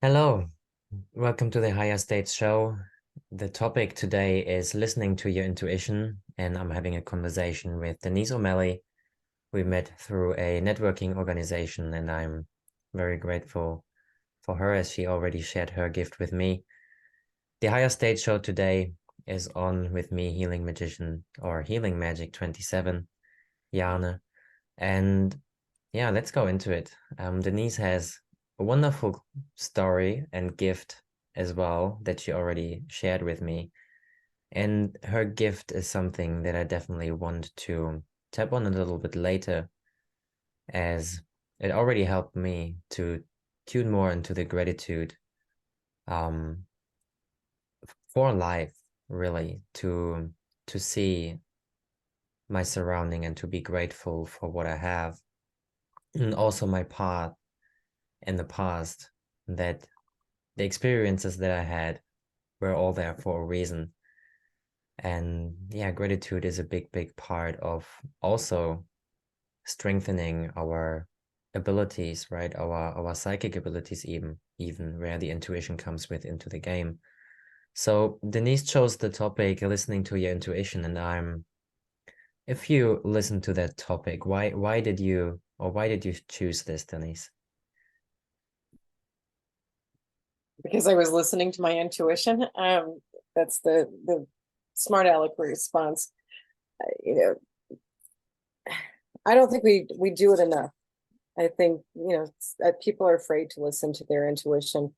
Hello, welcome to the Higher States Show. The topic today is listening to your intuition, and I'm having a conversation with Denise O'Malley. We met through a networking organization, and I'm very grateful for her as she already shared her gift with me. The Higher States Show today is on with me, Healing Magician or Healing Magic 27, Jana. And yeah, let's go into it. Denise has a wonderful story and gift as well that she already shared with me. And her gift is something that I definitely want to tap on a little bit later, as it already helped me to tune more into the gratitude um, for life, really, to see my surrounding and to be grateful for what I have, and also my path in the past, that the experiences that I had were all there for a reason. And yeah, gratitude is a big part of also strengthening our abilities, right? Our psychic abilities, even where the intuition comes with into the game. So Denise chose the topic listening to your intuition, and if you listen to that topic, why did you choose this, Denise? Because I was listening to my intuition. That's the smart aleck response. You know, I don't think we do it enough. I think people are afraid to listen to their intuition,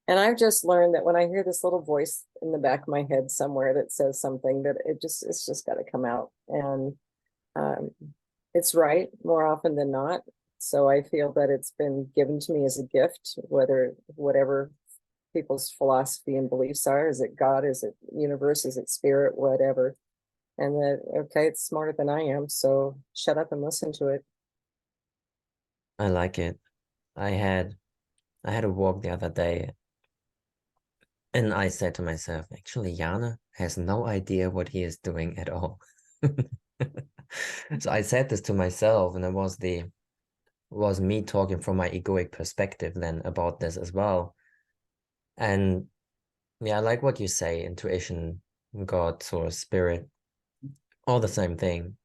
and I've just learned that when I hear this little voice in the back of my head somewhere that says something, that it's just got to come out, and um, it's right more often than not. So I feel that it's been given to me as a gift, whatever people's philosophy and beliefs are. Is it God? Is it universe? Is it spirit? Whatever. And that, okay, it's smarter than I am. So shut up and listen to it. I like it. I had I had a walk the other day, and I said to myself, actually, Jana has no idea what he is doing at all. So I said this to myself, and it was me talking from my egoic perspective then about this as well. And yeah, I like what you say, intuition, God, source, spirit, all the same thing,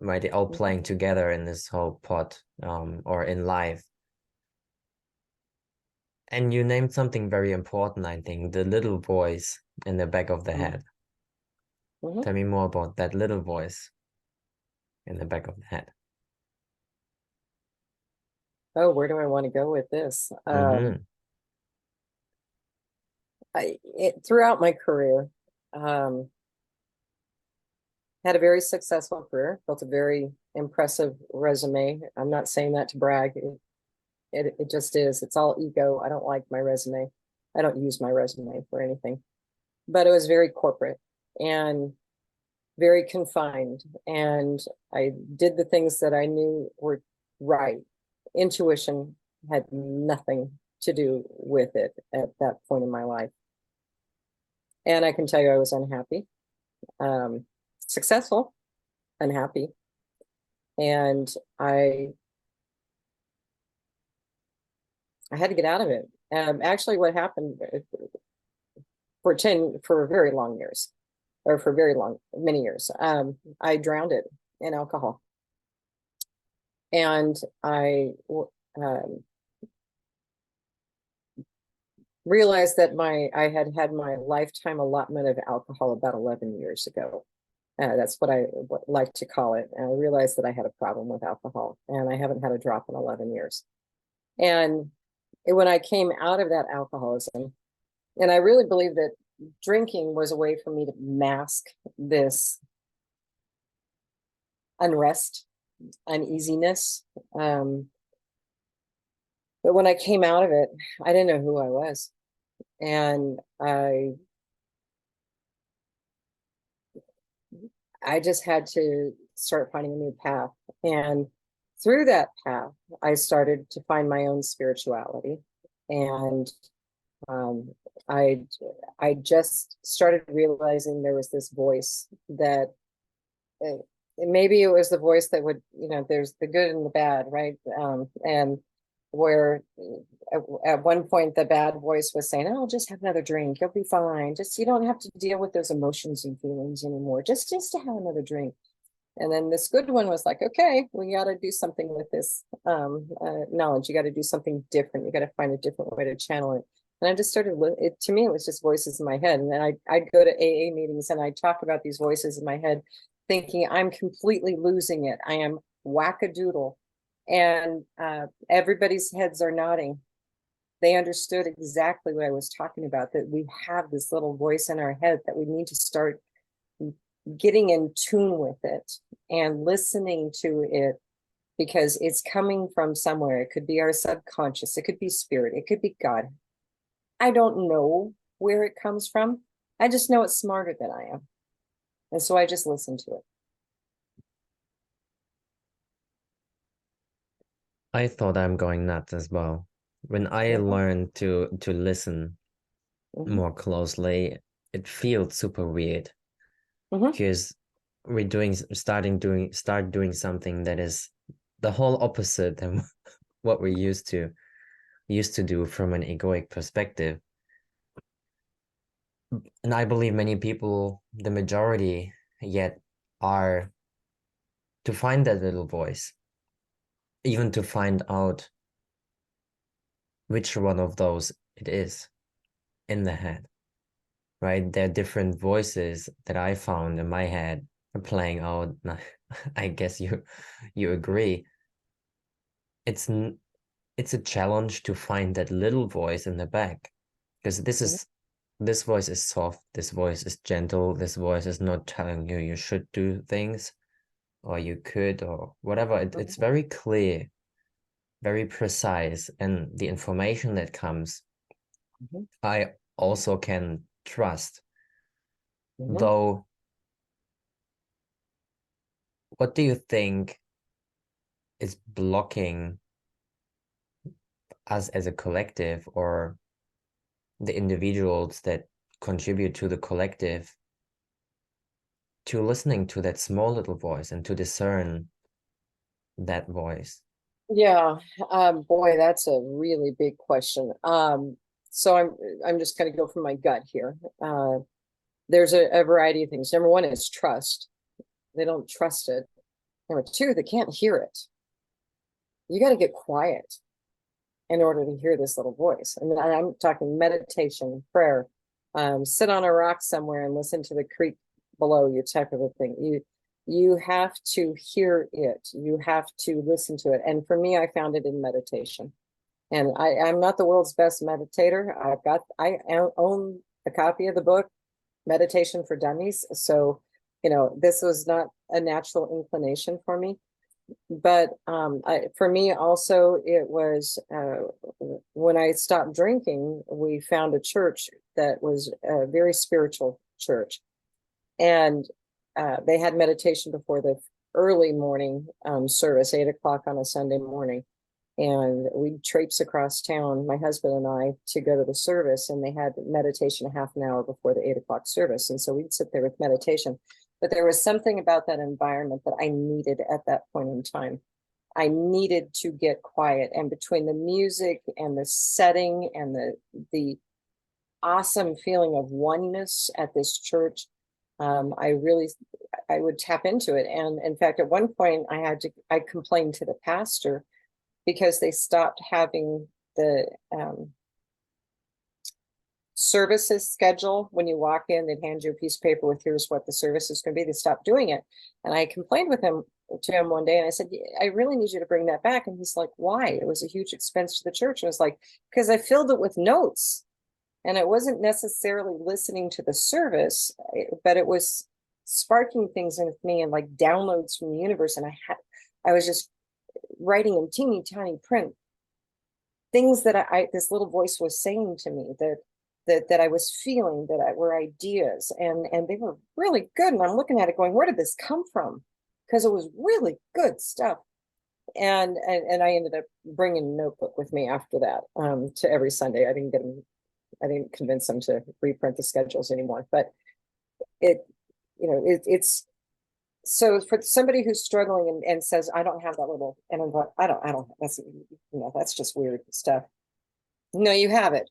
right? They all playing together in this whole pot, or in life. And you named something very important, I think, the little voice in the back of the head. Mm-hmm. Tell me more about that little voice in the back of the head. Oh, where do I want to go with this? Mm-hmm. Throughout my career, um, had a very successful career, built a very impressive resume. I'm not saying that to brag. It just is. It's all ego. I don't like my resume. I don't use my resume for anything. But it was very corporate and very confined. And I did the things that I knew were right. Intuition had nothing to do with it at that point in my life. And I can tell you I was unhappy, successful, unhappy. And I had to get out of it. Actually, what happened for very long years, or for many years, I drowned it in alcohol. And I um, realized that I had had my lifetime allotment of alcohol about 11 years ago. That's what I like to call it. And I realized that I had a problem with alcohol, and I haven't had a drop in 11 years. And when I came out of that alcoholism, and I really believe that drinking was a way for me to mask this unrest, uneasiness. But when I came out of it, I didn't know who I was. And I just had to start finding a new path. And through that path, I started to find my own spirituality. And um, I I just started realizing there was this voice that maybe it was the voice that would, there's the good and the bad, right? And where at one point the bad voice was saying, oh, just have another drink, you'll be fine, just you don't have to deal with those emotions and feelings anymore, just to have another drink. And then this good one was like, okay, we got to do something with this knowledge. You got to do something different. You got to find a different way to channel it. And I just started, to me, it was just voices in my head. And then I'd go to AA meetings and I'd talk about these voices in my head, thinking I'm completely losing it. I am wackadoodle. And everybody's heads are nodding. They understood exactly what I was talking about, that we have this little voice in our head that we need to start getting in tune with it and listening to it, because it's coming from somewhere. It could be our subconscious, it could be spirit, it could be God. I don't know where it comes from. I just know it's smarter than I am. And so I just listen to it. I thought I'm going nuts as well. When I Mhm, learned to listen mhm, more closely, it feels super weird mhm, because we're start doing something that is the whole opposite than what we used to do from an egoic perspective. And I believe many people, the majority yet, are to find that little voice, even to find out which one of those it is in the head, right? There are different voices that I found in my head are playing out. I guess you agree. It's it's a challenge to find that little voice in the back, because mhm, this voice is soft, this voice is gentle, this voice is not telling you you should do things or you could or whatever. It's mhm, very clear, very precise, and the information that comes, mhm, I also can trust. mhm. Though, what do you think is blocking us as a collective, or the individuals that contribute to the collective, to listening to that small little voice and to discern that voice? Yeah, boy, that's a really big question. So I'm just gonna go from my gut here. There's a variety of things. Number one is trust. They don't trust it. Number two, they can't hear it. You got to get quiet in order to hear this little voice. And I'm talking meditation, prayer, sit on a rock somewhere and listen to the creek below you, type of a thing. You have to hear it. You have to listen to it. And for me, I found it in meditation. And I'm not the world's best meditator. I own a copy of the book, Meditation for Dummies. So, this was not a natural inclination for me. But for me also, it was when I stopped drinking, we found a church that was a very spiritual church. And they had meditation before the early morning service, 8 o'clock on a Sunday morning. And we'd traipse across town, my husband and I, to go to the service. And they had meditation a half an hour before the 8 o'clock service. And so we'd sit there with meditation. But there was something about that environment that I needed at that point in time. I needed to get quiet. And between the music and the setting and the awesome feeling of oneness at this church, I would tap into it. And in fact, at one point I complained to the pastor because they stopped having the services schedule. When you walk in, they'd hand you a piece of paper with here's what the service is going to be. They stopped doing it. And I complained to him one day, and I said, I really need you to bring that back. And he's like, why? It was a huge expense to the church. And I was like, because I filled it with notes. And it wasn't necessarily listening to the service, but it was sparking things in me and like downloads from the universe. And I was just writing in teeny tiny print things that this little voice was saying to me, that I was feeling, that were ideas, and they were really good. And I'm looking at it going, where did this come from? Because it was really good stuff. And I ended up bringing a notebook with me after that, to every Sunday. I didn't convince them to reprint the schedules anymore, but it's so for somebody who's struggling and says, I don't have that little, and I'm going, I don't, that's just weird stuff. No, you have it.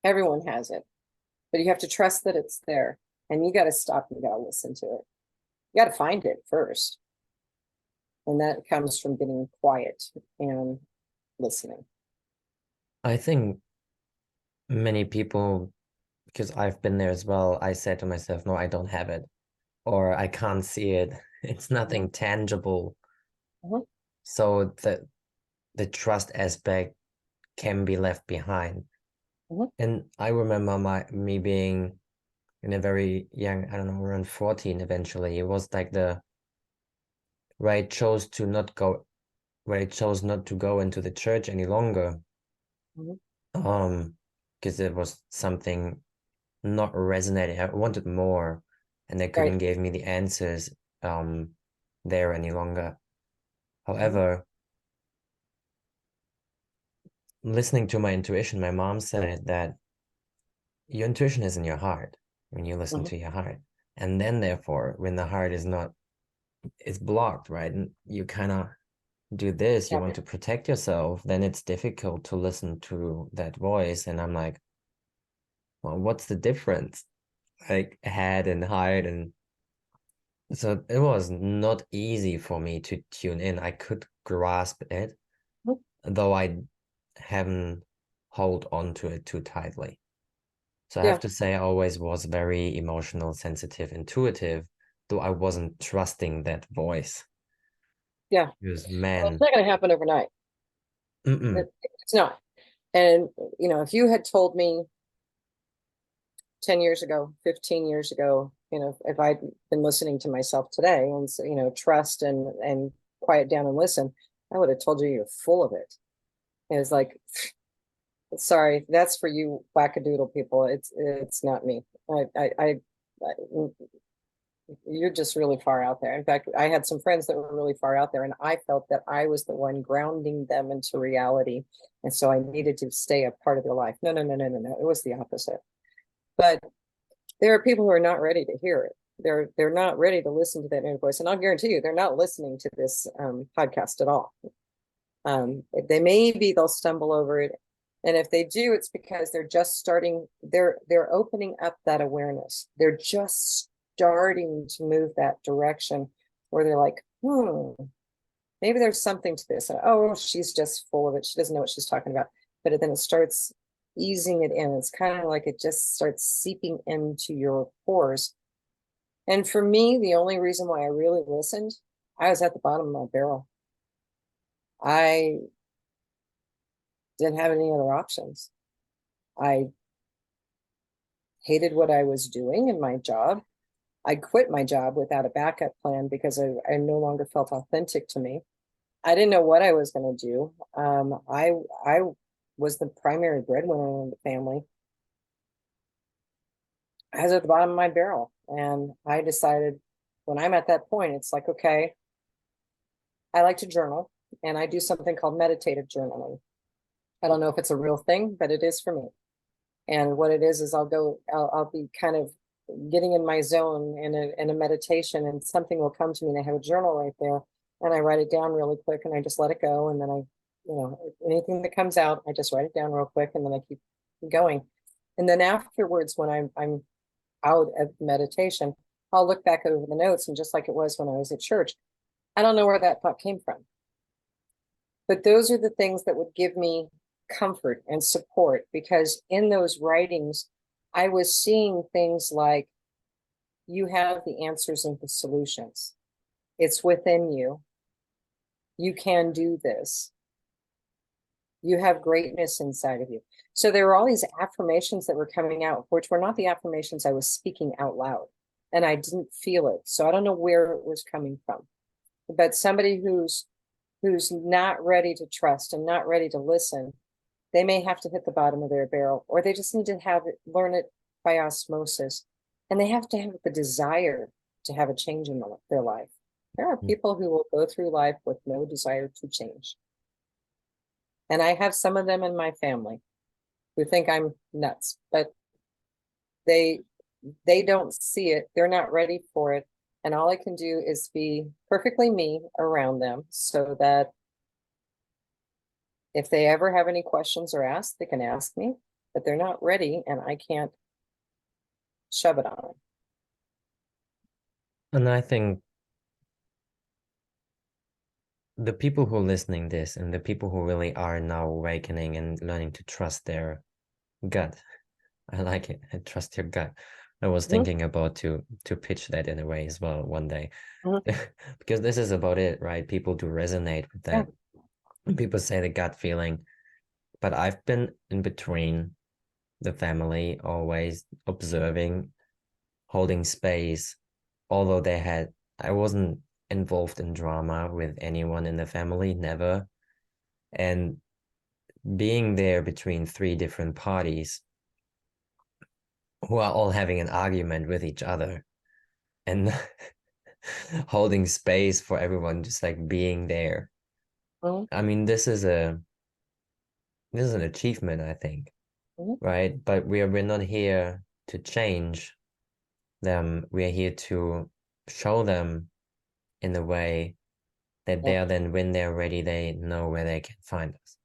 Everyone has it, but you have to trust that it's there, and you got to stop and you got to listen to it. You got to find it first. And that comes from getting quiet and listening. I think many people, because I've been there as well, I said to myself, no, I don't have it, or I can't see it. It's Mhm, nothing tangible. mhm, So the trust aspect can be left behind. mhm. And I remember me being in a very young, I don't know, around 14 eventually. It was like where I chose to not go, where I chose not to go into the church any longer. Mhm. Because it was something not resonating. I wanted more, and they Right. couldn't give me the answers um there any longer. Mhm, However, listening to my intuition, my mom said that your intuition is in your heart when you listen mhm. to your heart. And then therefore, when the heart is not, it's blocked, right? And you kind of do this, you Yeah. want to protect yourself, then it's difficult to listen to that voice. And I'm like, well, what's the difference? Like head and heart. And so it was not easy for me to tune in. I could grasp it, Mhm. though I haven't hold on to it too tightly. So I have Yeah. to say, I always was very emotional, sensitive, intuitive, though I wasn't trusting that voice. Yeah. Because Well, it's man, not going to happen overnight. mm-mm, It's not. And, if you had told me 10 years ago, 15 years ago, if I'd been listening to myself today and, so, trust and quiet down and listen, I would have told you you're full of it. It was like, sorry, that's for you wackadoodle people. It's not me. I you're just really far out there. In fact, I had some friends that were really far out there, and I felt that I was the one grounding them into reality. And so I needed to stay a part of their life. No, no, no, no, no, no. It was the opposite. But there are people who are not ready to hear it. They're not ready to listen to that inner voice. And I'll guarantee you, they're not listening to this podcast at all. They'll stumble over it. And if they do, it's because they're just starting, they're opening up that awareness. They're just starting to move that direction where they're like, maybe there's something to this. And, oh, she's just full of it. She doesn't know what she's talking about. But then it starts easing it in. It's kind of like it just starts seeping into your pores. And for me, the only reason why I really listened, I was at the bottom of my barrel. I didn't have any other options. I hated what I was doing in my job. I quit my job without a backup plan because I no longer felt authentic to me. I didn't know what I was going to do. I was the primary breadwinner in the family. I was at the bottom of my barrel, and I decided when I'm at that point, it's like, okay, I like to journal, and I do something called meditative journaling. I don't know if it's a real thing, but it is for me. And what it is I'll be kind of getting in my zone in a meditation, and something will come to me, and I have a journal right there, and I write it down really quick, and I just let it go. And then anything that comes out, I just write it down real quick, and then I keep going. And then afterwards, when I'm out of meditation, I'll look back over the notes, and just like it was when I was at church, I don't know where that thought came from. But those are the things that would give me comfort and support, because in those writings, I was seeing things like, you have the answers and the solutions. It's within you. You can do this. You have greatness inside of you. So there were all these affirmations that were coming out, which were not the affirmations I was speaking out loud. And I didn't feel it. So I don't know where it was coming from. But somebody who's not ready to trust and not ready to listen, they may have to hit the bottom of their barrel, or they just need to learn it by osmosis. And they have to have the desire to have a change in their life. There are people who will go through life with no desire to change. And I have some of them in my family who think I'm nuts, but they they don't see it. They're not ready for it. And all I can do is be perfectly me around them so that If they ever have any questions or ask, they can ask me, but they're not ready and I can't shove it on them. And I think the people who are listening this and the people who really are now awakening and learning to trust their gut. I like it. I trust your gut. I was Mhm, thinking about to pitch that in a way as well one day. mhm. Because this is about it, right? People do resonate with Yeah. that. People say the gut feeling, but I've been in between the family, always observing, holding space, although I wasn't involved in drama with anyone in the family, never. And being there between three different parties who are all having an argument with each other and holding space for everyone, just like being there. Mhm, I mean, this is an achievement, I think, mhm. right? But we're not here to change them. We're here to show them in a way that Yeah. they are then, when they're ready, they know where they can find us.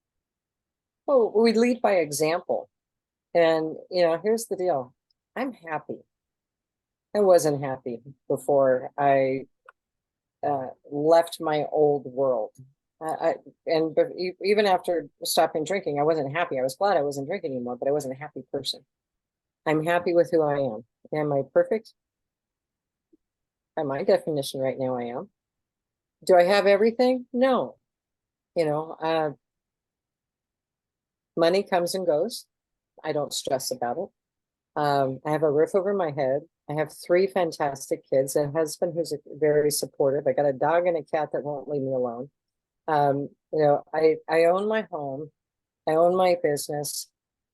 Well, we lead by example. And, here's the deal. I'm happy. I wasn't happy before I left my old world. Even after stopping drinking, I wasn't happy. I was glad I wasn't drinking anymore, but I wasn't a happy person. I'm happy with who I am. Am I perfect? By my definition right now, I am. Do I have everything? No. You know, uh, Money comes and goes. I don't stress about it. I have a roof over my head. I have three fantastic kids, a husband who's very supportive. I got a dog and a cat that won't leave me alone. I own my home. I own my business.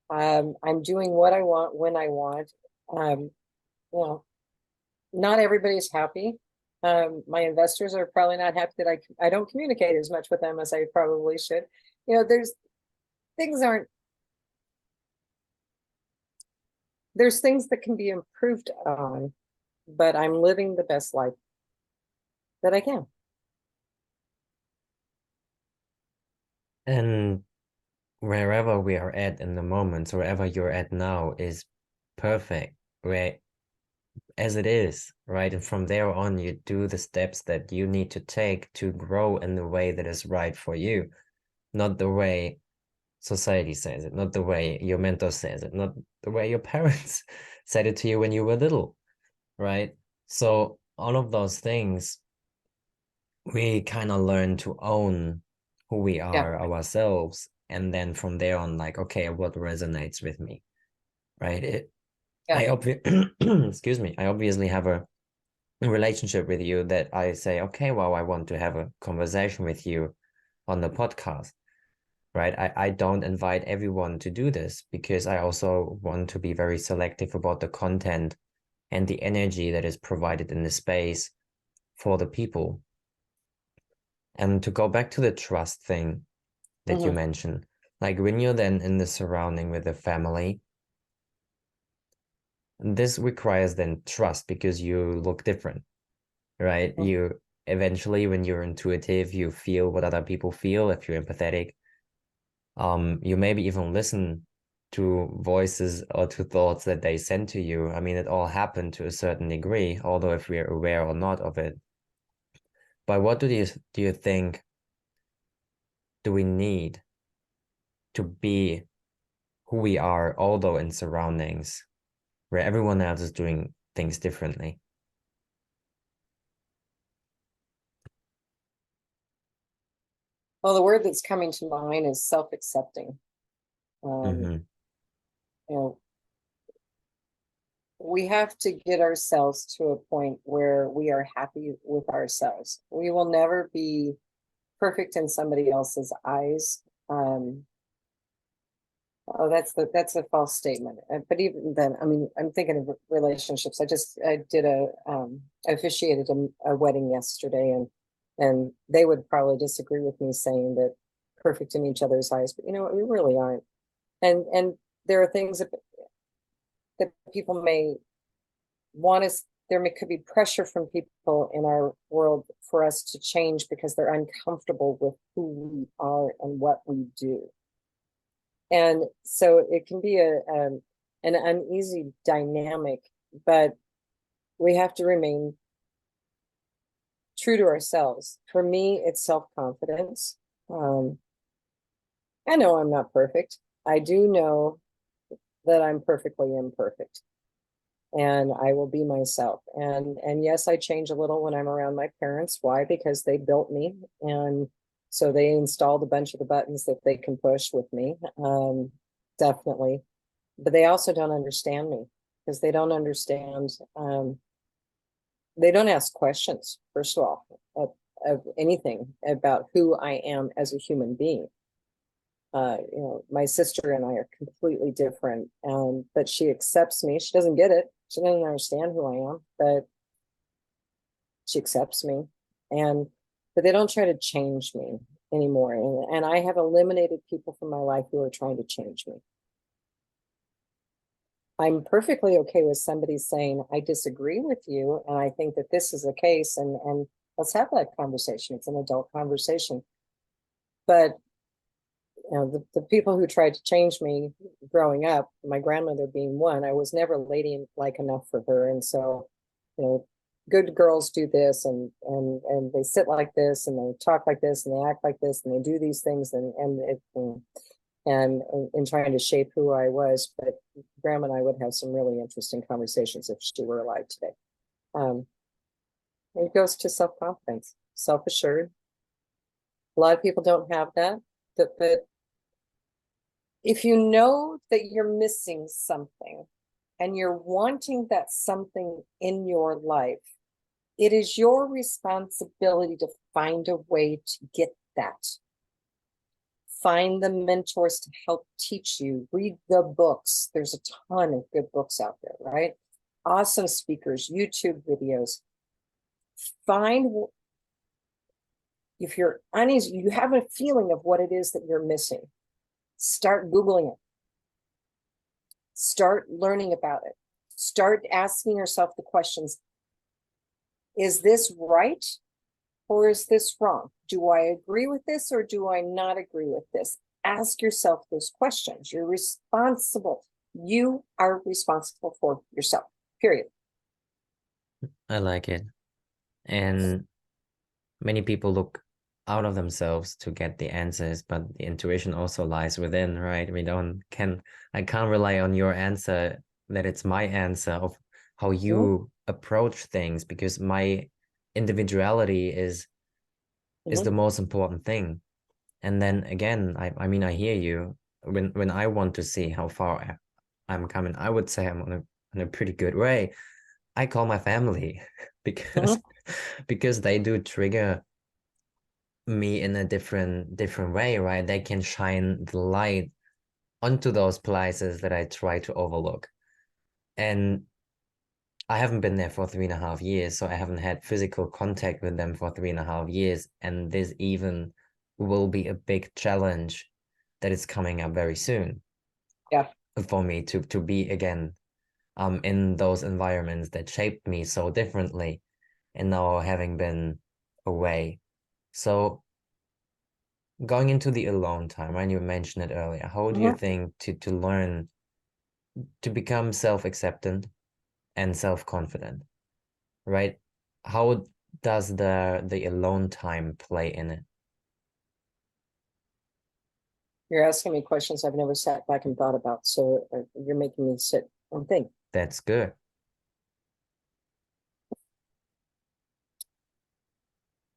I'm doing what I want when I want. Um, you know, not everybody's happy. My investors are probably not happy that I don't communicate as much with them as I probably should. There's things aren't there's things that can be improved on, but I'm living the best life that I can. And wherever we are at in the moment, so wherever you're at now is perfect, where as it is, right? And from there on, you do the steps that you need to take to grow in the way that is right for you, not the way society says it, not the way your mentor says it, not the way your parents said it to you when you were little, right? So all of those things, we kind of learn to own who we Yeah, are ourselves. And then from there on, like, okay, what resonates with me, right? yeah. Excuse me, I obviously have a relationship with you that I say, okay, well, I want to have a conversation with you on the podcast, right? I don't invite everyone to do this because I also want to be very selective about the content and the energy that is provided in the space for the people. And to go back to the trust thing that you Hmm. mentioned, like when you're then in the surrounding with the family, this requires then trust because you look different, right? You eventually, when you're intuitive, you feel what other people feel. If you're empathetic, you maybe even listen to voices or to thoughts that they send to you. I mean, it all happened to a certain degree, although if we're aware or not of it. But what do you think do we need to be who we are, although in surroundings where everyone else is doing things differently? Well, the word that's coming to mind is self-accepting. Um, Mm-hmm. you know, we have to get ourselves to a point where we are happy with ourselves. We will never be perfect in somebody else's eyes. Oh, that's a false statement. But even then, I mean, I'm thinking of relationships. I officiated a wedding yesterday, and they would probably disagree with me saying that perfect in each other's eyes, but you know what, we really aren't. And there are things that people may want us could be pressure from people in our world for us to change because they're uncomfortable with who we are and what we do. And so it can be an uneasy dynamic, but we have to remain true to ourselves. For me, it's self-confidence. I know I'm not perfect. I do know that I'm perfectly imperfect, and I will be myself. And yes, I change a little when I'm around my parents. Why? Because they built me, and so they installed a bunch of the buttons that they can push with me. Definitely. But they also don't understand me because they don't understand. They don't ask questions, first of all, of anything about who I am as a human being. My sister and I are completely different, but she accepts me. She doesn't get it. She doesn't understand who I am, but she accepts me. But they don't try to change me anymore. And I have eliminated people from my life who are trying to change me. I'm perfectly okay with somebody saying, I disagree with you, and I think that this is the case, and let's have that conversation. It's an adult conversation. But the people who tried to change me growing up, my grandmother being one, I was never ladylike enough for her. And so, good girls do this, and they sit like this, and they talk like this, and they act like this, and they do these things, and in trying to shape who I was. But Grandma and I would have some really interesting conversations if she were alive today. It goes to self-confidence, self-assured. A lot of people don't have that, but if you know that you're missing something and you're wanting that something in your life, it is your responsibility to find a way to get that. Find the mentors to help teach you. Read the books. There's a ton of good books out there, right? Awesome speakers, YouTube videos. If you're uneasy, you have a feeling of what it is that you're missing, start Googling it. Start learning about it. Start asking yourself the questions. Is this right? Or is this wrong? Do I agree with this or do I not agree with this? Ask yourself those questions. You're responsible. You are responsible for yourself, period. I like it. And many people look out of themselves to get the answers, but the intuition also lies within, right? I can't rely on your answer, that it's my answer of how you approach things, because my individuality is the most important thing. And then again, I mean, I hear you. When I want to see how far I'm coming, I would say I'm on a pretty good way. I call my family because because they do trigger me in a different way, right? They can shine the light onto those places that I try to overlook. And I haven't been there for 3.5 years, so I haven't had physical contact with them for 3.5 years. And this even will be a big challenge that is coming up very soon. Yeah. For me to be again in those environments that shaped me so differently, and now having been away. So going into the alone time, and you mentioned it earlier, how do you think to learn to become self-acceptant and self-confident, right? How does the alone time play in it? You're asking me questions I've never sat back and thought about. So you're making me sit and think. That's good.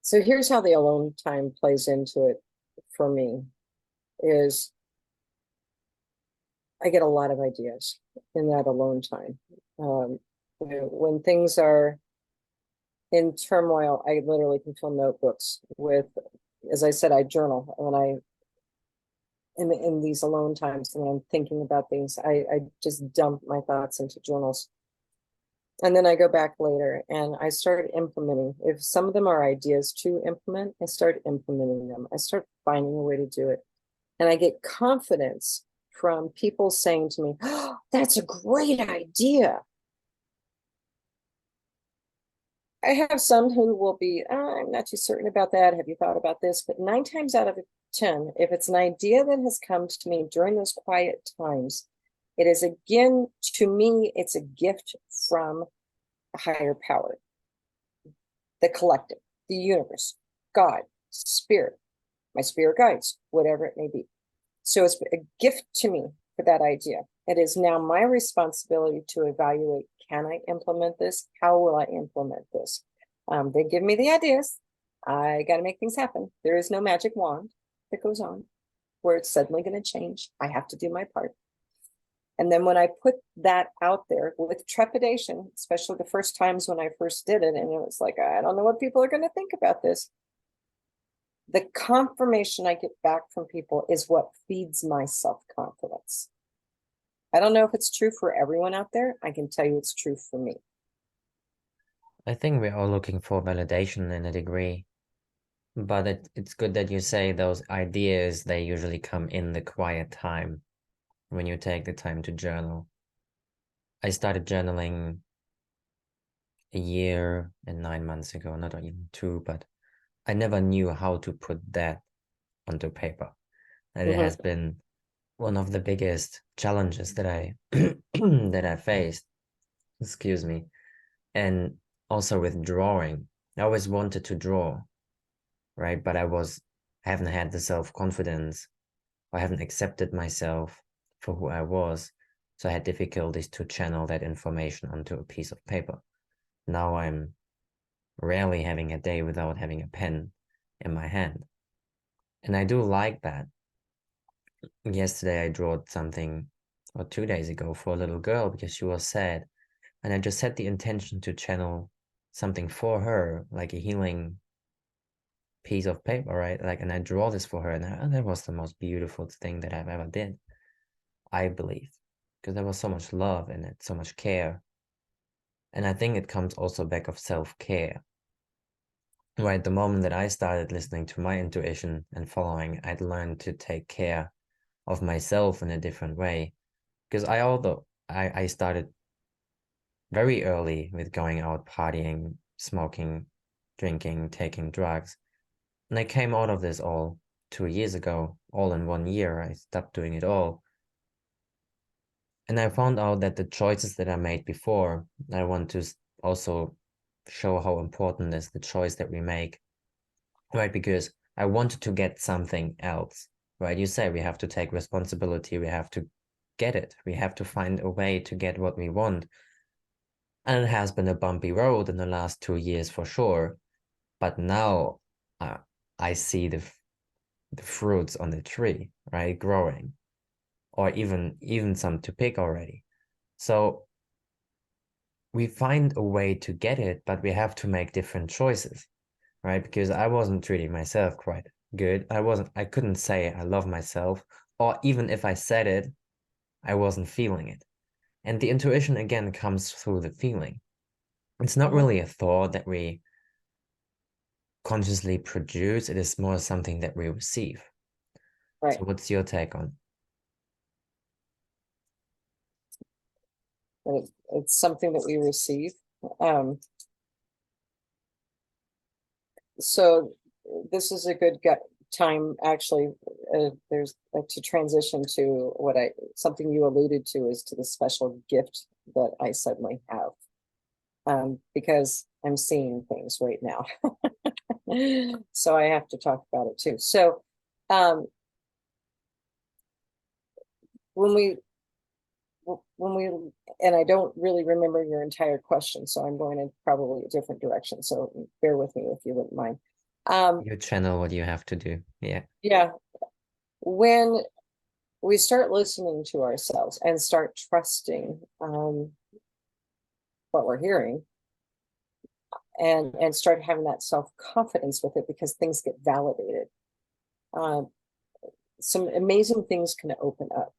So here's how the alone time plays into it for me is I get a lot of ideas in that alone time. When things are in turmoil, I literally can fill notebooks with, as I said, I journal when I in these alone times when I'm thinking about things. I just dump my thoughts into journals. And then I go back later and I start implementing. If some of them are ideas to implement, I start implementing them. I start finding a way to do it. And I get confidence from people saying to me, oh, that's a great idea. I have some who will be, I'm not too certain about that. Have you thought about this? But 9 times out of 10, if it's an idea that has come to me during those quiet times, it is again, to me, it's a gift from a higher power, the collective, the universe, God, spirit, my spirit guides, whatever it may be. So it's a gift to me for that idea. It is now my responsibility to evaluate, can I implement this? How will I implement this? They give me the ideas. I got to make things happen. There is no magic wand that goes on where it's suddenly going to change. I have to do my part. And then when I put that out there with trepidation, especially the first times when I first did it, and it was like, I don't know what people are going to think about this. The confirmation I get back from people is what feeds my self-confidence. I don't know if it's true for everyone out there. I can tell you it's true for me. I think we're all looking for validation in a degree, but it's good that you say those ideas, they usually come in the quiet time when you take the time to journal. I started journaling a year and 9 months ago, not even 2, but I never knew how to put that onto paper. And it has been one of the biggest challenges that I that I faced, excuse me. And also with drawing. I always wanted to draw, right? But I haven't had the self-confidence. I haven't accepted myself for who I was. So I had difficulties to channel that information onto a piece of paper. Now I'm rarely having a day without having a pen in my hand. And I do like that. Yesterday I drew something, or 2 days ago, for a little girl because she was sad. And I just set the intention to channel something for her, like a healing piece of paper, right? Like, and I draw this for her, and that was the most beautiful thing that I've ever did, I believe, because there was so much love in it, so much care. And I think it comes also back of self-care. Right, the moment that I started listening to my intuition and following, I'd learned to take care of myself in a different way. Because I started very early with going out partying, smoking, drinking, taking drugs. And I came out of this all 2 years ago, all in 1 year. I stopped doing it all. And I found out that the choices that I made before, I want to also show how important is the choice that we make, right? Because I wanted to get something else, right? You say we have to take responsibility, we have to get it, we have to find a way to get what we want. And it has been a bumpy road in the last 2 years for sure. But now I see the fruits on the tree, right, growing, or even some to pick already. So we find a way to get it, but we have to make different choices, right? Because I wasn't treating myself quite good. I couldn't say I love myself, or even if I said it, I wasn't feeling it. And the intuition again comes through the feeling. It's not really a thought that we consciously produce, it is more something that we receive. Right. So what's your take on? And it's something that we receive. Um, so this is a good time, actually. There's to transition to something you alluded to, is to the special gift that I suddenly have, because I'm seeing things right now. So I have to talk about it too. So when we and I don't really remember your entire question, so I'm going in probably a different direction. So bear with me if you wouldn't mind. You channel what you have to do. Yeah. Yeah. When we start listening to ourselves and start trusting what we're hearing, and start having that self-confidence with it, because things get validated, some amazing things can open up.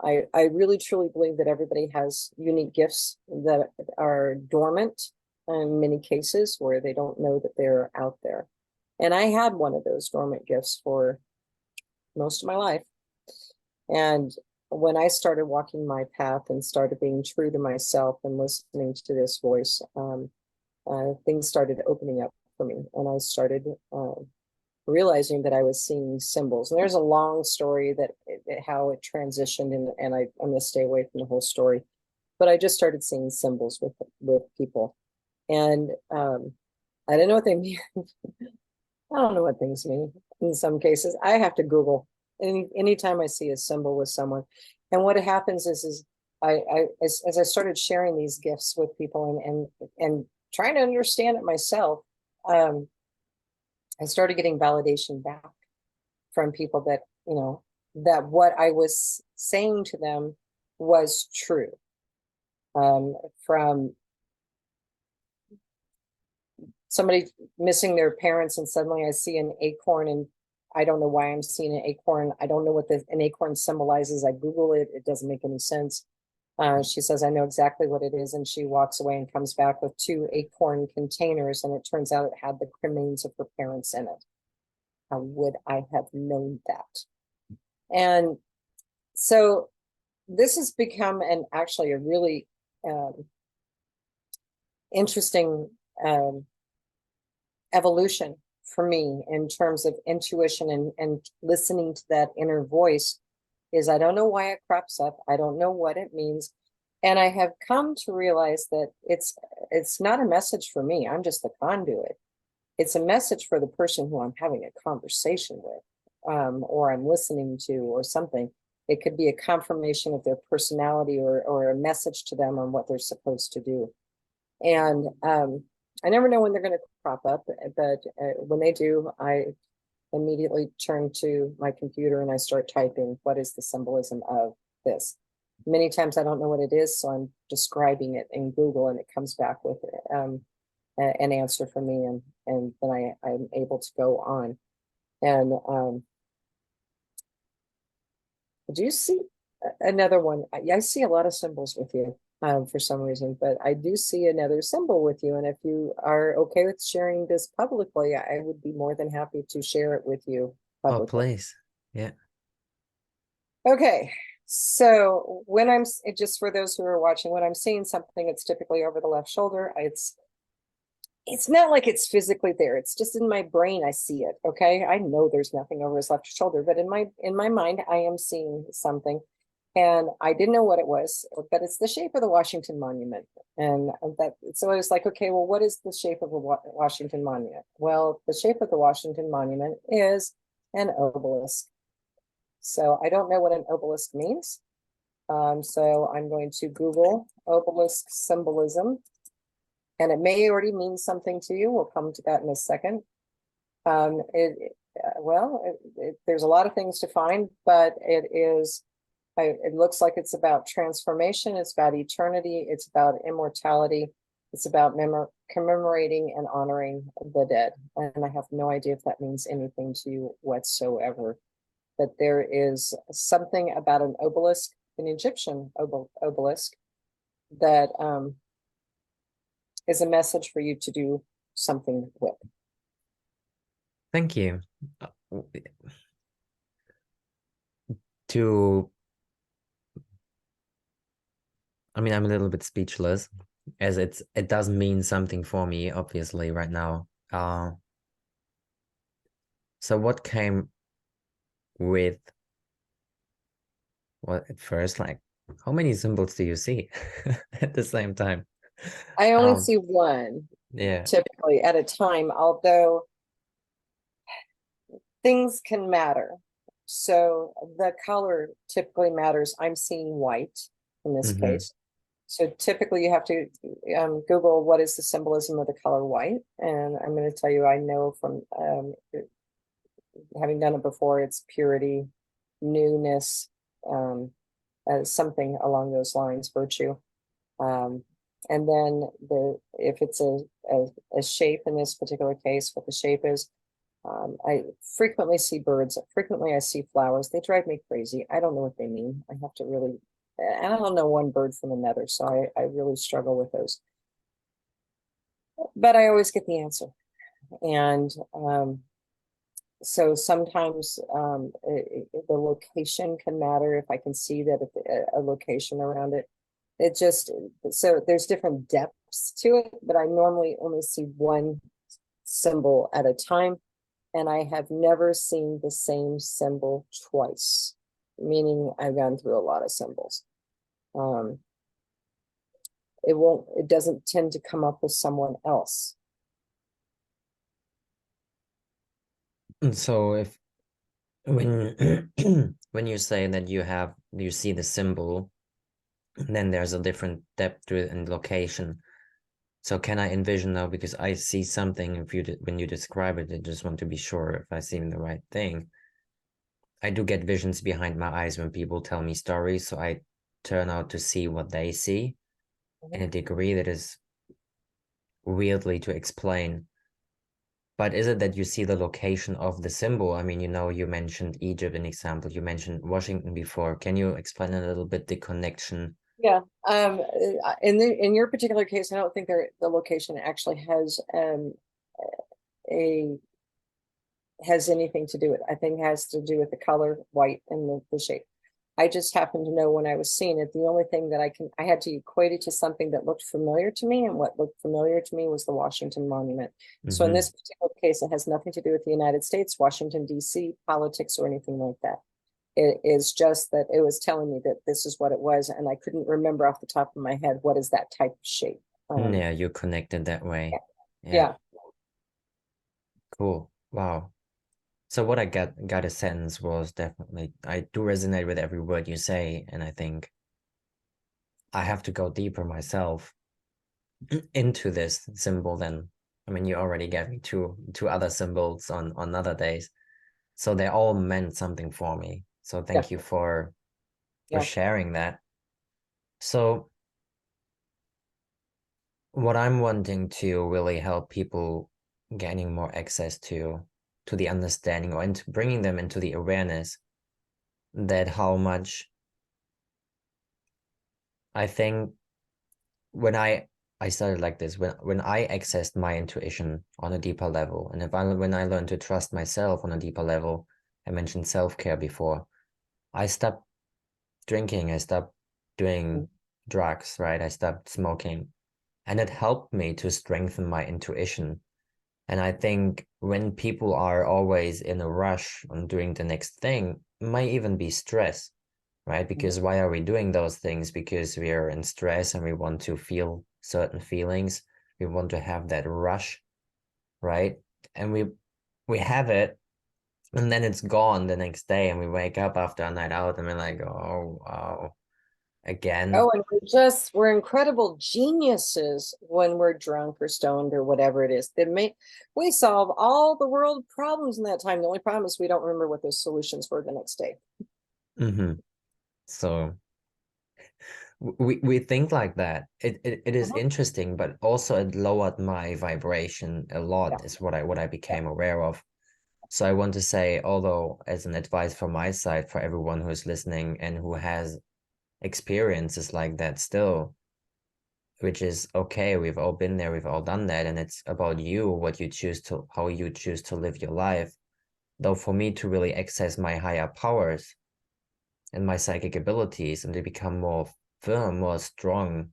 I really truly believe that everybody has unique gifts that are dormant in many cases, where they don't know that they're out there. And I had one of those dormant gifts for most of my life. And when I started walking my path and started being true to myself and listening to this voice, things started opening up for me, and I started realizing that I was seeing symbols. And there's a long story that how it transitioned, and I'm going to stay away from the whole story. But I just started seeing symbols with people, and I didn't know what they mean. I don't know what things mean in some cases. I have to Google anytime I see a symbol with someone. And what happens is as I started sharing these gifts with people and trying to understand it myself, I started getting validation back from people that, that what I was saying to them was true. From somebody missing their parents, and suddenly I see an acorn, and I don't know why I'm seeing an acorn. I don't know what an acorn symbolizes. I Google it. It doesn't make any sense. She says, I know exactly what it is. And she walks away and comes back with 2 acorn containers. And it turns out it had the remains of her parents in it. How would I have known that? And so this has become actually a really interesting evolution for me in terms of intuition and listening to that inner voice. Is I don't know why it crops up. I don't know what it means. And I have come to realize that it's not a message for me. I'm just the conduit. It's a message for the person who I'm having a conversation with, or I'm listening to, or something. It could be a confirmation of their personality, or a message to them on what they're supposed to do. And I never know when they're going to crop up, but when they do, I immediately turn to my computer and I start typing, what is the symbolism of this? Many times I don't know what it is, so I'm describing it in Google, and it comes back with an answer for me, and then I'm able to go on. And do you see another one? I see a lot of symbols with you for some reason, but I do see another symbol with you. And if you are okay with sharing this publicly, I would be more than happy to share it with you publicly. Oh, please. Yeah. Okay. So when I'm, just for those who are watching, when I'm seeing something, it's typically over the left shoulder. It's not like it's physically there. It's just in my brain. I see it. Okay. I know there's nothing over his left shoulder, but in my mind, I am seeing something. And I didn't know what it was, but it's the shape of the Washington Monument. And so I was like, okay, well, what is the shape of the Washington Monument? Well, the shape of the Washington Monument is an obelisk. So I don't know what an obelisk means. So I'm going to Google obelisk symbolism. And it may already mean something to you. We'll come to that in a second. There's a lot of things to find, but it looks like it's about transformation. It's about eternity. It's about immortality. It's about commemorating and honoring the dead. And I have no idea if that means anything to you whatsoever. But there is something about an obelisk, an Egyptian obelisk, that is a message for you to do something with. Thank you. I'm a little bit speechless, as it does mean something for me, obviously, right now. So what came with what at first, like, how many symbols do you see at the same time? I only see one, yeah, typically at a time, although things can matter. So the color typically matters. I'm seeing white in this case. So typically you have to Google what is the symbolism of the color white. And I'm going to tell you, I know from having done it before, it's purity, newness, something along those lines, virtue. And then if it's a shape in this particular case, what the shape is, I frequently see birds. Frequently I see flowers. They drive me crazy. I don't know what they mean. I have to really, and I don't know one bird from another. So I really struggle with those. But I always get the answer. And so sometimes the location can matter. If I can see that a location around it, so there's different depth steps to it, but I normally only see one symbol at a time. And I have never seen the same symbol twice, meaning I've gone through a lot of symbols. It doesn't tend to come up with someone else. And so if when when you say that you see the symbol, then there's a different depth to it and location. So can I envision now, because I see something, if you when you describe it, I just want to be sure if I see the right thing. I do get visions behind my eyes when people tell me stories, so I turn out to see what they see in a degree that is weirdly to explain. But is it that you see the location of the symbol? I mean, you mentioned Egypt, an example. You mentioned Washington before. Can you explain a little bit the connection? Yeah. In your particular case, I don't think the location actually a has anything to do with it. I think it has to do with the color, white, and the shape. I just happen to know when I was seeing it, the only thing that I had to equate it to something that looked familiar to me, and what looked familiar to me was the Washington Monument. So in this particular case, it has nothing to do with the United States, Washington, D.C., politics, or anything like that. It is just that it was telling me that this is what it was, and I couldn't remember off the top of my head what is that type of shape. Yeah, you connected that way. Yeah. Cool. Wow. So what I got a sense was definitely, I do resonate with every word you say, and I think I have to go deeper myself into this symbol then. I mean, you already gave me two other symbols on other days. So they all meant something for me. So thank you for sharing that. So what I'm wanting to really help people gaining more access to the understanding, or into bringing them into the awareness that how much I think when I started like this, when I accessed my intuition on a deeper level, and when I learned to trust myself on a deeper level, I mentioned self-care before, I stopped drinking, I stopped doing drugs, right? I stopped smoking, and it helped me to strengthen my intuition. And I think when people are always in a rush on doing the next thing, it might even be stress, right? Because why are we doing those things? Because we are in stress and we want to feel certain feelings. We want to have that rush, right? And we have it, and then it's gone the next day, and we wake up after a night out and we're like, oh, wow, again. Oh, and we're incredible geniuses when we're drunk or stoned or whatever it is. We solve all the world problems in that time. The only problem is we don't remember what those solutions were the next day. So we think like that. It is interesting, but also it lowered my vibration a lot, is what I became aware of. So I want to say, although as an advice from my side for everyone who is listening and who has experiences like that still, which is okay, we've all been there, we've all done that, and it's about you, how you choose to live your life. Though for me to really access my higher powers and my psychic abilities and to become more firm, more strong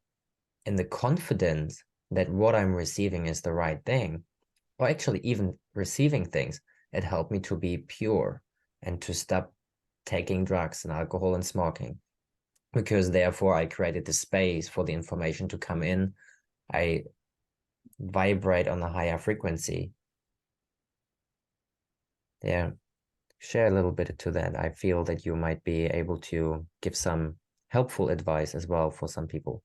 in the confidence that what I'm receiving is the right thing, or actually even receiving things, it helped me to be pure and to stop taking drugs and alcohol and smoking, because therefore I created the space for the information to come in. I vibrate on a higher frequency. Yeah, share a little bit to that. I feel that you might be able to give some helpful advice as well for some people.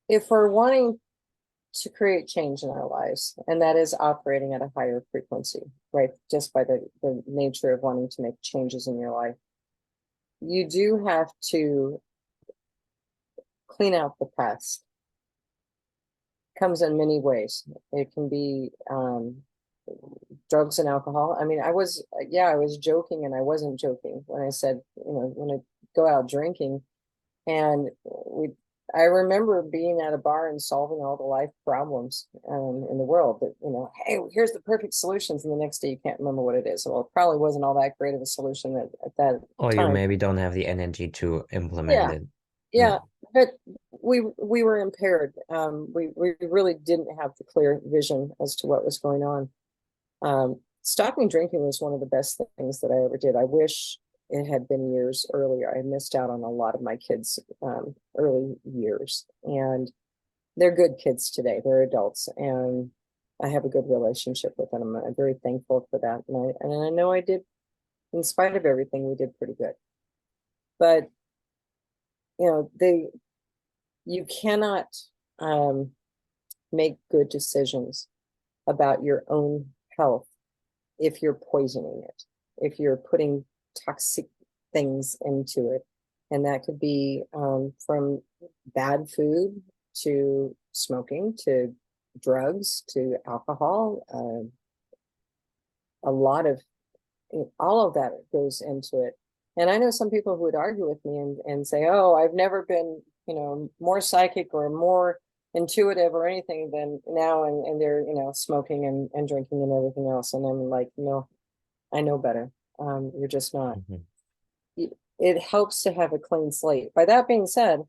If we're wanting to create change in our lives, and that is operating at a higher frequency, right? Just by the nature of wanting to make changes in your life, you do have to clean out the past. It comes in many ways. It can be drugs and alcohol. I mean, I was joking, and I wasn't joking when I said, when I go out drinking, and I remember being at a bar and solving all the life problems in the world. That, hey, here's the perfect solutions, and the next day you can't remember what it is. Well, it probably wasn't all that great of a solution at that Or you time. maybe don't have the energy to implement Yeah, it. Yeah, but we were impaired. We really didn't have the clear vision as to what was going on. Stopping drinking was one of the best things that I ever did. I wish it had been years earlier. I missed out on a lot of my kids' early years, and they're good kids today. They're adults, and I have a good relationship with them. I'm very thankful for that, and I know I did, in spite of everything, we did pretty good. But you cannot make good decisions about your own health if you're poisoning it, if you're putting toxic things into it. And that could be from bad food to smoking to drugs to alcohol. A lot of all of that goes into it. And I know some people who would argue with me and say, oh, I've never been, more psychic or more intuitive or anything than now. And they're, smoking and drinking and everything else. And I'm like, no, I know better. You're just not. It helps to have a clean slate. By that being said,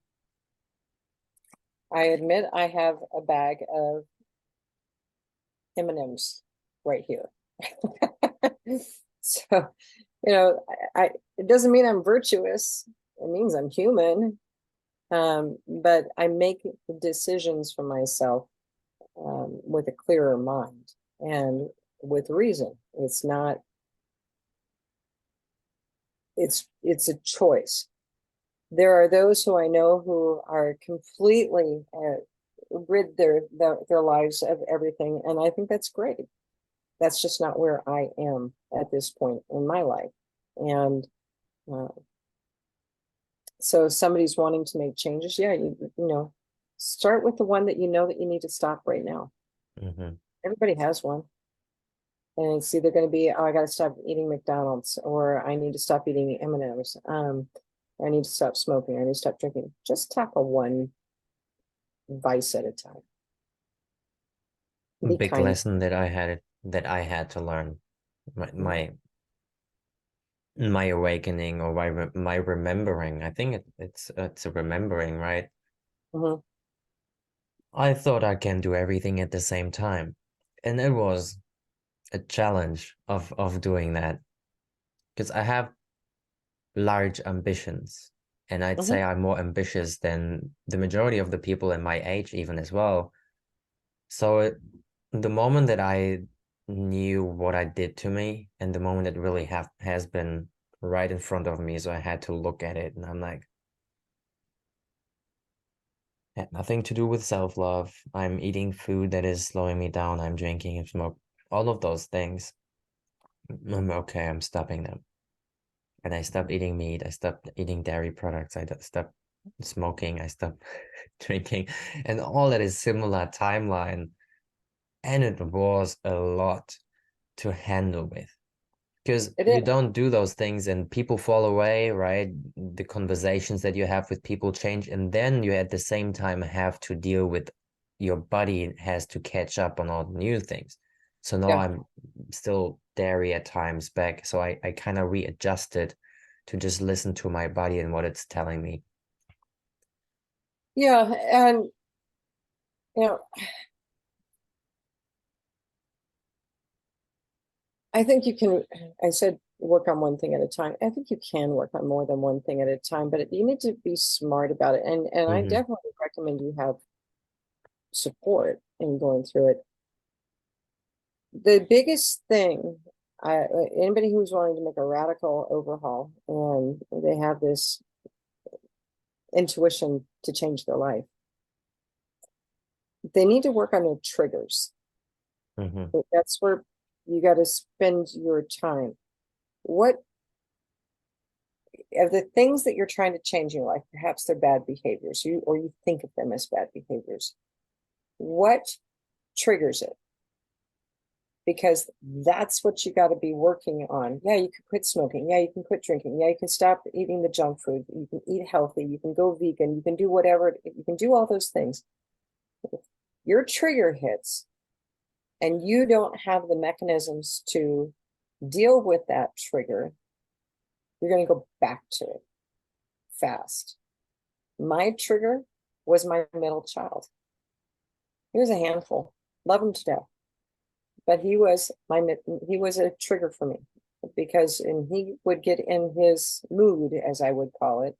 I admit I have a bag of M&Ms right here. So, it doesn't mean I'm virtuous. It means I'm human. But I make decisions for myself with a clearer mind and with reason. It's a choice. There are those who I know who are completely rid their lives of everything, and I think that's great. That's just not where I am at this point in my life. And so if somebody's wanting to make changes, yeah, start with the one that you know that you need to stop right now. Everybody has one. And it's either going to be, oh, I got to stop eating McDonald's, or I need to stop eating M&Ms. I need to stop smoking. I need to stop drinking. Just tackle one vice at a time. Be Big kind. lesson that I had to learn. My awakening, or my remembering. I think it's a remembering, right? I thought I can do everything at the same time, and it was a challenge of doing that, because I have large ambitions, and I'd say I'm more ambitious than the majority of the people in my age even as well. So the moment that I knew what I did to me, and the moment it really has been right in front of me, so I had to look at it, and I'm like, had nothing to do with self-love. I'm eating food that is slowing me down. I'm drinking and smoke, all of those things. I'm okay, I'm stopping them. And I stopped eating meat. I stopped eating dairy products. I stopped smoking. I stopped drinking, and all that is similar timeline. And it was a lot to handle with, because It you is. don't do those things and people fall away, right? The conversations that you have with people change, and then you at the same time have to deal with your body has to catch up on all the new things. So now Yeah. I'm still dairy at times back. So I kind of readjusted to just listen to my body and what it's telling me. Yeah. And, you know, I think you can, I said work on one thing at a time. I think you can work on more than one thing at a time, but you need to be smart about it. And I definitely recommend you have support in going through it. The biggest thing, anybody who's wanting to make a radical overhaul and they have this intuition to change their life, they need to work on their triggers. That's where you got to spend your time. What of the things that you're trying to change in your life, perhaps they're bad behaviors, or you think of them as bad behaviors. What triggers it? Because that's what you got to be working on. Yeah, you can quit smoking. Yeah, you can quit drinking. Yeah, you can stop eating the junk food. You can eat healthy. You can go vegan. You can do whatever. You can do all those things. If your trigger hits and you don't have the mechanisms to deal with that trigger, you're going to go back to it fast. My trigger was my middle child. He was a handful, love him to death, but he was a trigger for me because, and he would get in his mood, as I would call it.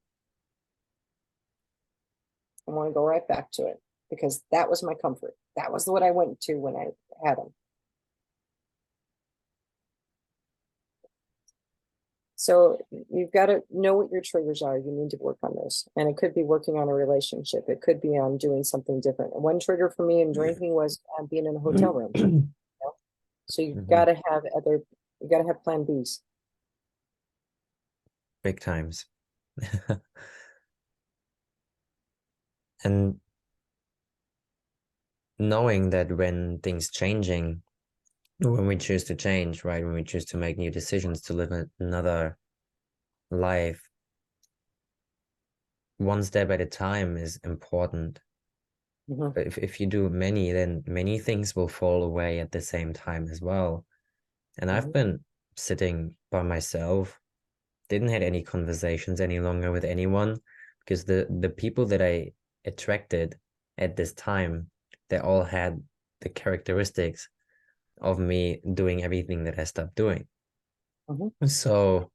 I want to go right back to it because that was my comfort. That was what I went to when I had him. So you've got to know what your triggers are. You need to work on those. And it could be working on a relationship. It could be on doing something different. And one trigger for me in drinking was being in a hotel room. So you've got to have plan Bs. Big times. And knowing that when things changing, when we choose to change, right? When we choose to make new decisions to live another life, one step at a time is important. If you do many, then many things will fall away at the same time as well. And I've been sitting by myself, didn't have any conversations any longer with anyone, because the people that I attracted at this time, they all had the characteristics of me doing everything that I stopped doing. So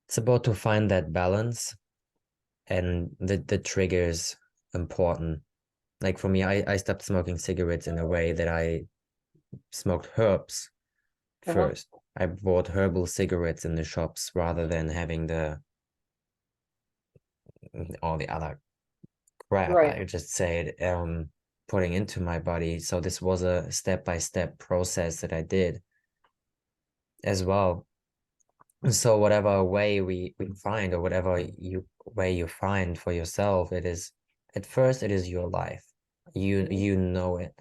it's about to find that balance, and the triggers important. Like for me, I stopped smoking cigarettes in a way that I smoked herbs first. I bought herbal cigarettes in the shops rather than having all the other crap I just said putting into my body. So this was a step-by-step process that I did as well. So whatever way we find, or whatever way you find for yourself, it is, at first it is your life. You know it.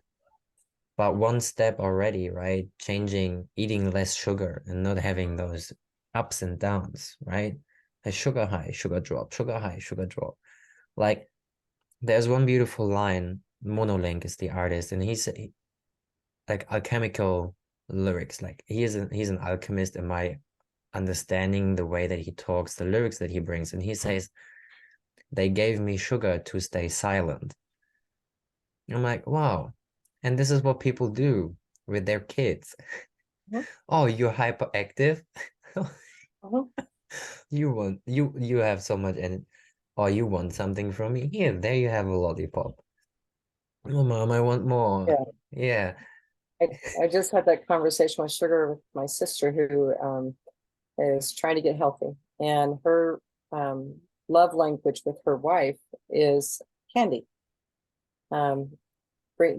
But one step already, right? Changing, eating less sugar and not having those ups and downs, right? A sugar high, sugar drop, sugar high, sugar drop. Like there's one beautiful line, Monolink is the artist, and he's like alchemical lyrics. Like he's an alchemist in my understanding, the way that he talks, the lyrics that he brings. And he says, they gave me sugar to stay silent. I'm like, wow. And this is what people do with their kids. Oh, you're hyperactive. You have so much, and oh, you want something from me? Here, there you have a lollipop. Oh, mom, I want more. Yeah. I just had that conversation with Sugar with my sister who is trying to get healthy, and her love language with her wife is candy.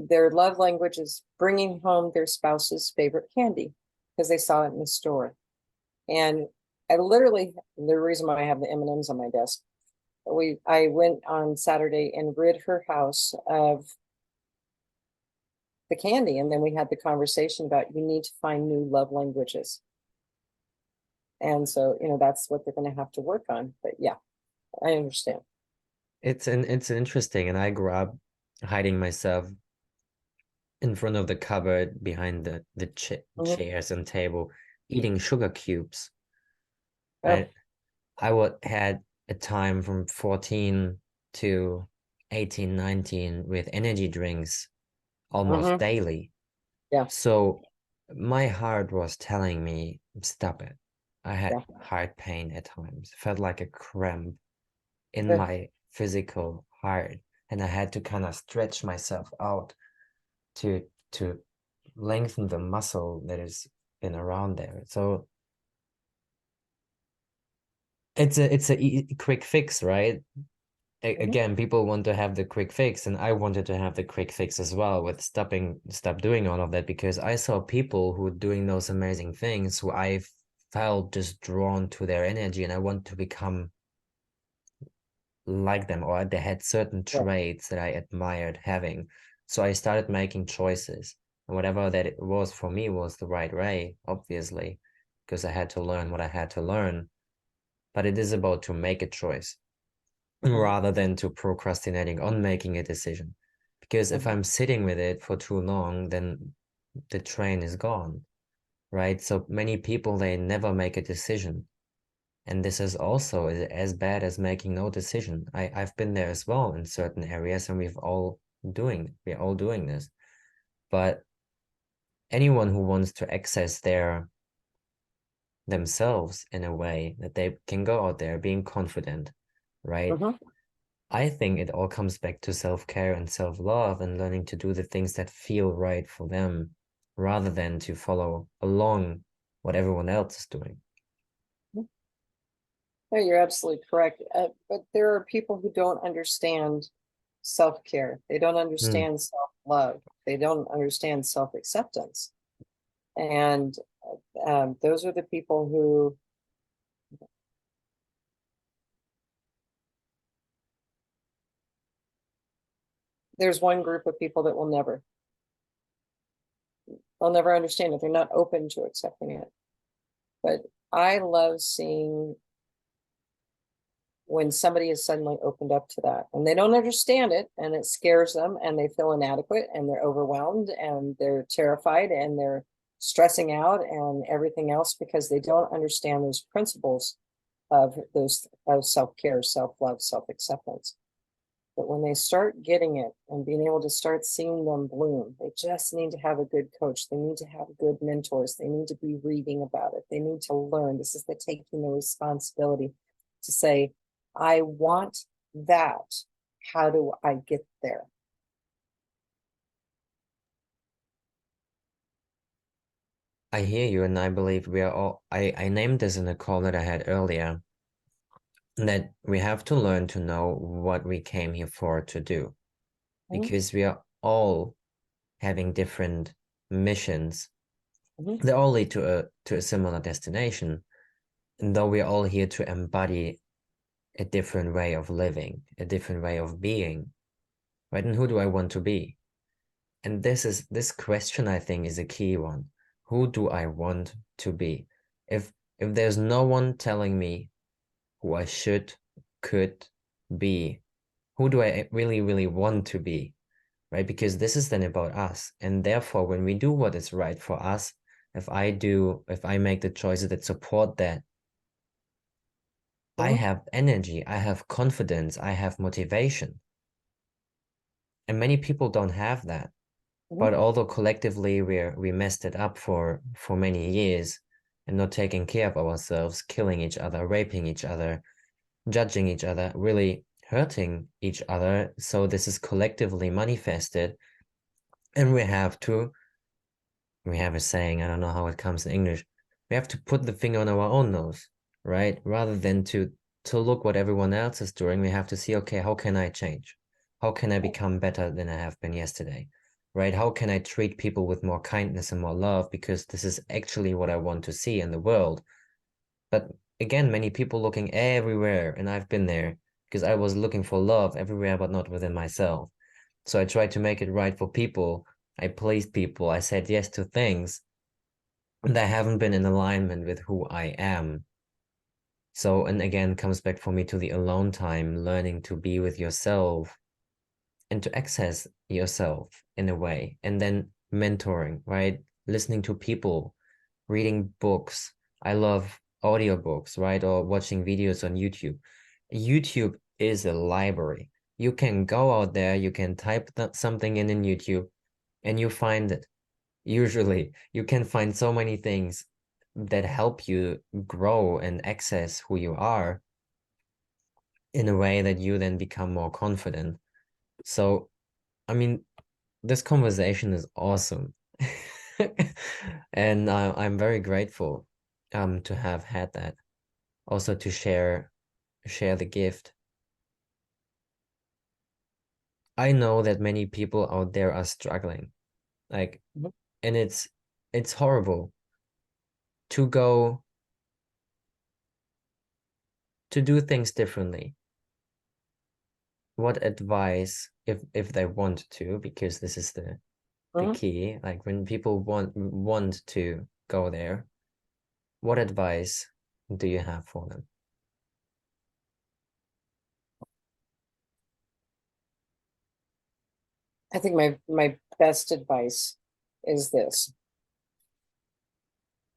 Their love language is bringing home their spouse's favorite candy because they saw it in the store. And I literally, the reason why I have the M&Ms on my desk, I went on Saturday and rid her house of the candy. And then we had the conversation about you need to find new love languages. And so, that's what they're going to have to work on. But yeah, I understand. It's interesting. And I grew up hiding myself in front of the cupboard behind the chairs and table, eating sugar cubes. Right? I would had a time from 14 to 18, 19 with energy drinks almost daily. Yeah. So my heart was telling me, stop it. I had heart pain at times. Felt like a cramp in my physical heart. And I had to kind of stretch myself out to lengthen the muscle that has been around there. So it's a quick fix, right? Again, people want to have the quick fix, and I wanted to have the quick fix as well with stop doing all of that, because I saw people who were doing those amazing things who I felt just drawn to their energy, and I want to become like them, or they had certain traits that I admired having. So I started making choices, and whatever that it was for me was the right way, obviously, because I had to learn what I had to learn. But it is about to make a choice rather than to procrastinating on making a decision. Because if I'm sitting with it for too long, then the train is gone, right? So many people, they never make a decision. And this is also as bad as making no decision. I've been there as well in certain areas, and we're all doing this. But anyone who wants to access themselves in a way that they can go out there being confident, right? Mhm. I think it all comes back to self-care and self-love and learning to do the things that feel right for them rather than to follow along what everyone else is doing. No, you're absolutely correct. But there are people who don't understand self-care. They don't Hmm. understand self-love. They don't understand self-acceptance. And those are the people who, there's one group of people that they'll never understand it. They're not open to accepting it. But I love seeing when somebody is suddenly opened up to that and they don't understand it and it scares them and they feel inadequate and they're overwhelmed and they're terrified and they're stressing out and everything else because they don't understand those principles of self-care, self-love, self-acceptance. But when they start getting it and being able to start seeing them bloom, they just need to have a good coach. They need to have good mentors. They need to be reading about it. They need to learn. This is the taking the responsibility to say, I want that. How do I get there? I hear you, and I believe we are all, I named this in a call that I had earlier, that we have to learn to know what we came here for to do, Mhm, because we are all having different missions. mhm, They all lead to a similar destination, and though we're all here to embody a different way of living, a different way of being, right? And who do I want to be? And this question, I think, is a key one. Who do I want to be? If if there's no one telling me who I could be, who do I really, really want to be, right? Because this is then about us. And therefore, when we do what is right for us, if I make the choices that support that, I mhm, have energy, I have confidence, I have motivation. And many people don't have that. mhm. But although collectively we messed it up for many years and not taking care of ourselves, killing each other, raping each other, judging each other, really hurting each other. So this is collectively manifested. And we have a saying, I don't know how it comes in English. We have to put the finger on our own nose, right? Rather than to look what everyone else is doing, we have to see, okay, how can I change? How can I become better than I have been yesterday? Right? How can I treat people with more kindness and more love? Because this is actually what I want to see in the world. But again, many people looking everywhere, and I've been there because I was looking for love everywhere, but not within myself. So I tried to make it right for people. I pleased people. I said yes to things that haven't been in alignment with who I am. So, and again, comes back for me to the alone time, learning to be with yourself and to access yourself in a way, and then mentoring, right? Listening to people, reading books. I love audiobooks, right? Or watching videos on YouTube. YouTube is a library. You can go out there, you can type something in YouTube, and you find it. Usually, you can find so many things that help you grow and access who you are in a way that you then become more confident. So, I mean, this conversation is awesome. And I'm very grateful to have had that. Also to share the gift. I know that many people out there are struggling. Like, Mhm. and it's horrible to go to do things differently. What advice, if they want to, because this is the Mhm. key, like when people want to go there, what advice do you have for them? I think my best advice is this,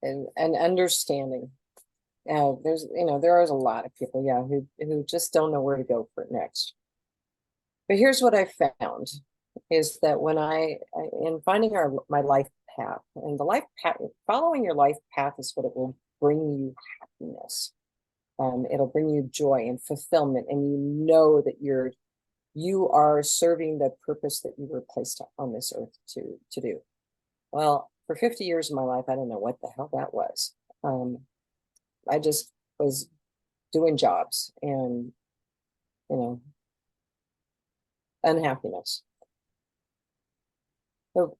and understanding. there's, there is a lot of people, yeah, who just don't know where to go for next. But here's what I found is that when in finding my life path, and the life path, following your life path is what it will bring you happiness. It'll bring you joy and fulfillment, and you know that you are serving the purpose that you were placed on this earth to do. Well, for 50 years of my life, I didn't know what the hell that was. I just was doing jobs and, unhappiness. So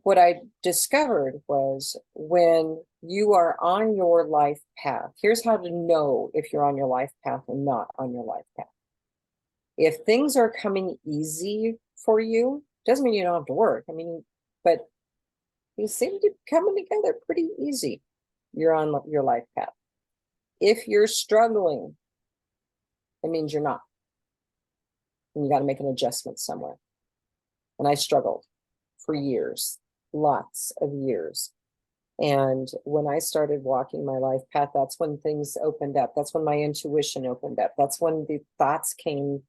what I discovered was when you are on your life path, here's how to know if you're on your life path and not on your life path. If things are coming easy for you, doesn't mean you don't have to work. I mean, but you seem to be coming together pretty easy. You're on your life path. If you're struggling, it means you're not. And you got to make an adjustment somewhere. And I struggled for years, lots of years. And when I started walking my life path, that's when things opened up. That's when my intuition opened up. That's when the thoughts came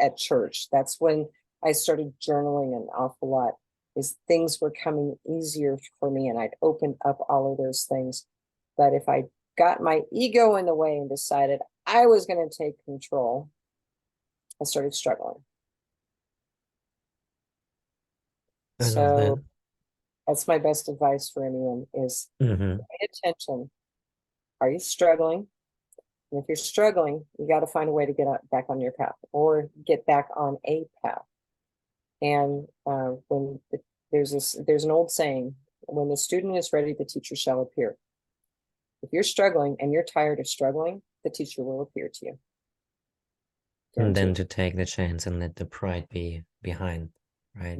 at church. That's when I started journaling an awful lot, is things were coming easier for me, and I'd opened up all of those things. But if I got my ego in the way and decided I was going to take control, I started struggling. I love that. So that's my best advice for anyone is pay attention. Are you struggling? And if you're struggling, you got to find a way to get back on your path or get back on a path. And there's an old saying, when the student is ready, the teacher shall appear. If you're struggling and you're tired of struggling, the teacher will appear to you. And then to take the chance and let the pride be behind, right?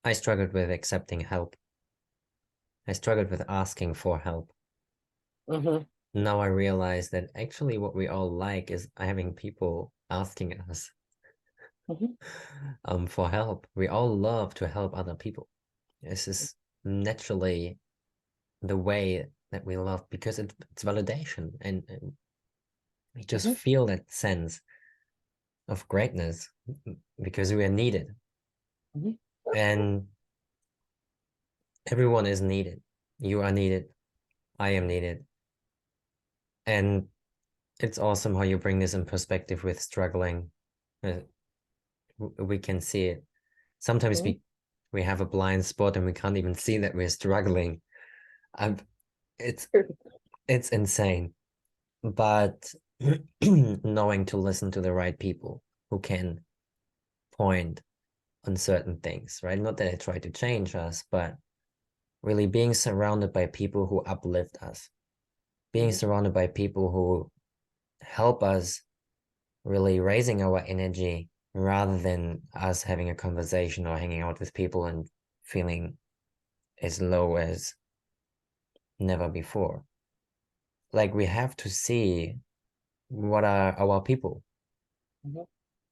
I struggled with accepting help. I struggled with asking for help. Now I realize that actually what we all like is having people asking us for help. We all love to help other people. This is naturally the way that we love, because it's validation, and we just feel that sense of greatness because we are needed. And everyone is needed. You are needed. I am needed. And it's awesome how you bring this in perspective with struggling. We can see it. Sometimes we have a blind spot and we can't even see that we're struggling. It's insane. But knowing to listen to the right people who can point on certain things, right? Not that they try to change us, but really being surrounded by people who uplift us, being surrounded by people who help us really raising our energy, rather than us having a conversation or hanging out with people and feeling as low as never before. Like, we have to see what are our people.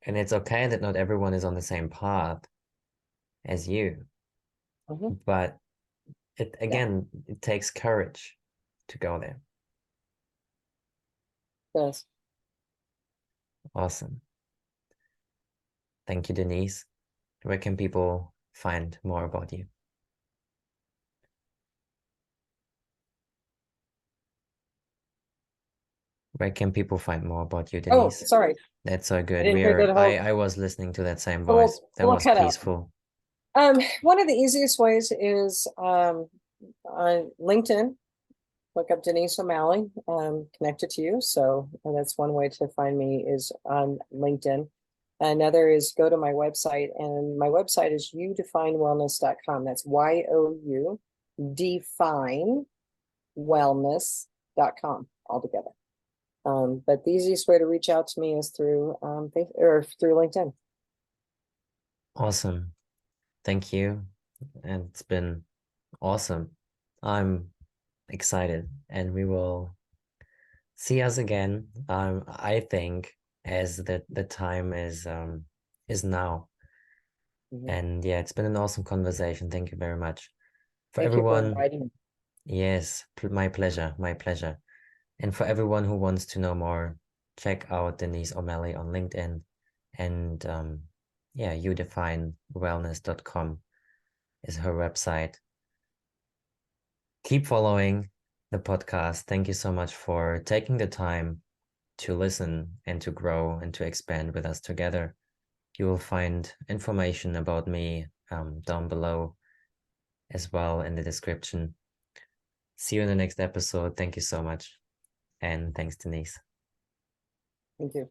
And it's okay that not everyone is on the same path as you. But it takes courage to go there. Yes. Awesome. Thank you, Denise. Where can people find more about you? Where can people find more about you, Denise? Oh, sorry. That's so good. I was listening to that same voice. That was peaceful. One of the easiest ways is on LinkedIn. Look up Denise O'Malley, connected to you. So that's one way to find me, is on LinkedIn. Another is go to my website, and my website is youdefinewellness.com. That's YOU definewellness.com altogether. But the easiest way to reach out to me is through through LinkedIn. Awesome. Thank you. And it's been awesome. I'm excited, and we will see us again. I think as the time is now. And yeah, it's been an awesome conversation. Thank you very much. For everyone, Yes, my pleasure, my pleasure. And for everyone who wants to know more, check out Denise O'Malley on LinkedIn, and yeah, youdefinewellness.com is her website. Keep following the podcast. Thank you so much for taking the time to listen and to grow and to expand with us together. You will find information about me down below as well in the description. See you in the next episode. Thank you so much. And thanks, Denise. Thank you.